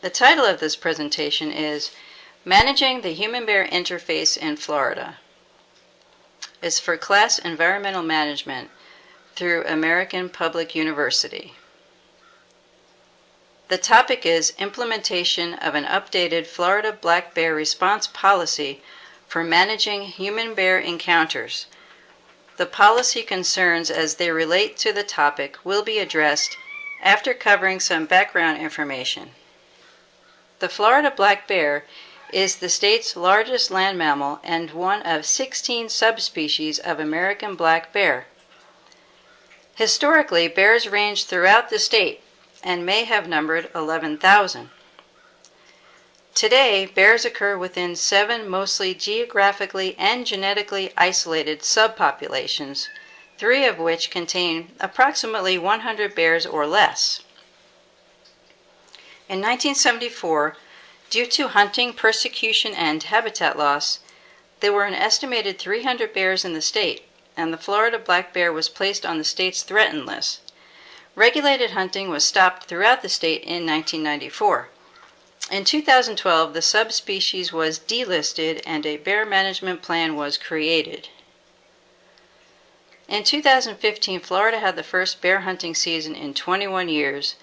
The title of this presentation is Managing the Human-Bear Interface in Florida. It's for Class Environmental Management through American Public University. The topic is Implementation of an Updated Florida Black Bear Response Policy for Managing Human-Bear Encounters. The policy concerns as they relate to the topic will be addressed after covering some background information. The Florida black bear is the state's largest land mammal and one of 16 subspecies of American black bear. Historically, bears ranged throughout the state and may have numbered 11,000. Today, bears occur within 7 mostly geographically and genetically isolated subpopulations, 3 of which contain approximately 100 bears or less. In 1974, due to hunting, persecution, and habitat loss, there were an estimated 300 bears in the state, and the Florida black bear was placed on the state's threatened list. Regulated hunting was stopped throughout the state in 1994. In 2012, the subspecies was delisted and a bear management plan was created. In 2015, Florida had the first bear hunting season in 21 years,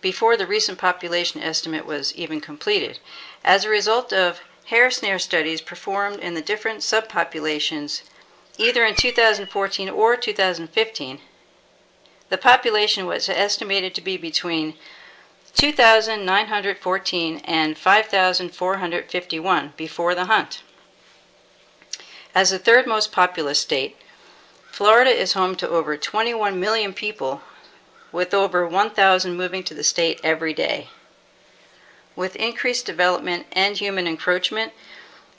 before the recent population estimate was even completed. As a result of hair snare studies performed in the different subpopulations, either in 2014 or 2015, the population was estimated to be between 2,914 and 5,451 before the hunt. As the third most populous state, Florida is home to over 21 million people, with over 1,000 moving to the state every day. With increased development and human encroachment,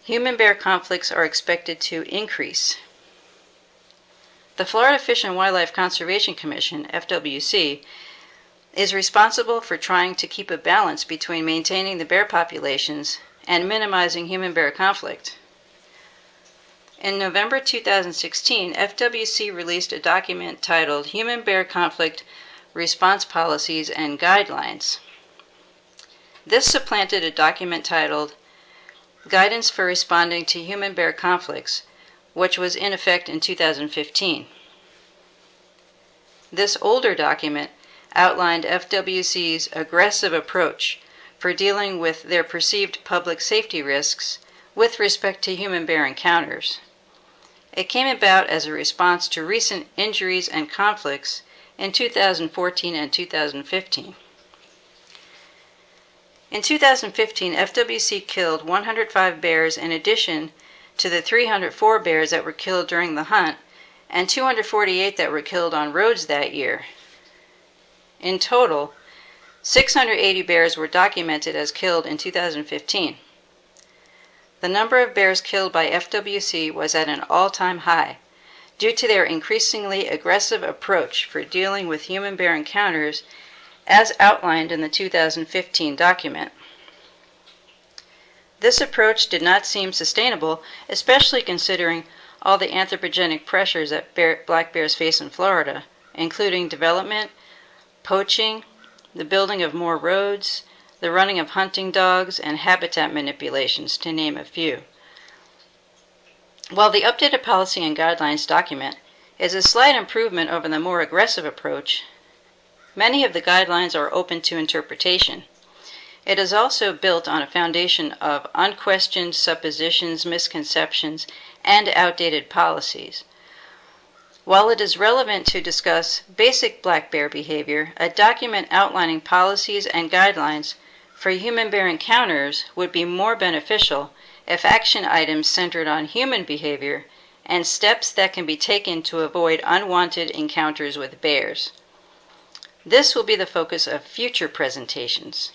human-bear conflicts are expected to increase. The Florida Fish and Wildlife Conservation Commission, FWC, is responsible for trying to keep a balance between maintaining the bear populations and minimizing human-bear conflict. In November 2016, FWC released a document titled Human-Bear Conflict Response Policies and Guidelines. This supplanted a document titled Guidance for Responding to Human-Bear Conflicts, which was in effect in 2015. This older document outlined FWC's aggressive approach for dealing with their perceived public safety risks with respect to human-bear encounters. It came about as a response to recent injuries and conflicts in 2014 and 2015. In 2015, FWC killed 105 bears in addition to the 304 bears that were killed during the hunt and 248 that were killed on roads that year. In total, 680 bears were documented as killed in 2015. The number of bears killed by FWC was at an all-time high, due to their increasingly aggressive approach for dealing with human-bear encounters as outlined in the 2015 document. This approach did not seem sustainable, especially considering all the anthropogenic pressures that black bears face in Florida, including development, poaching, the building of more roads, the running of hunting dogs, and habitat manipulations, to name a few. While the updated policy and guidelines document is a slight improvement over the more aggressive approach, many of the guidelines are open to interpretation. It is also built on a foundation of unquestioned suppositions, misconceptions, and outdated policies. While it is relevant to discuss basic black bear behavior, a document outlining policies and guidelines for human-bear encounters would be more beneficial if action items centered on human behavior and steps that can be taken to avoid unwanted encounters with bears. This will be the focus of future presentations.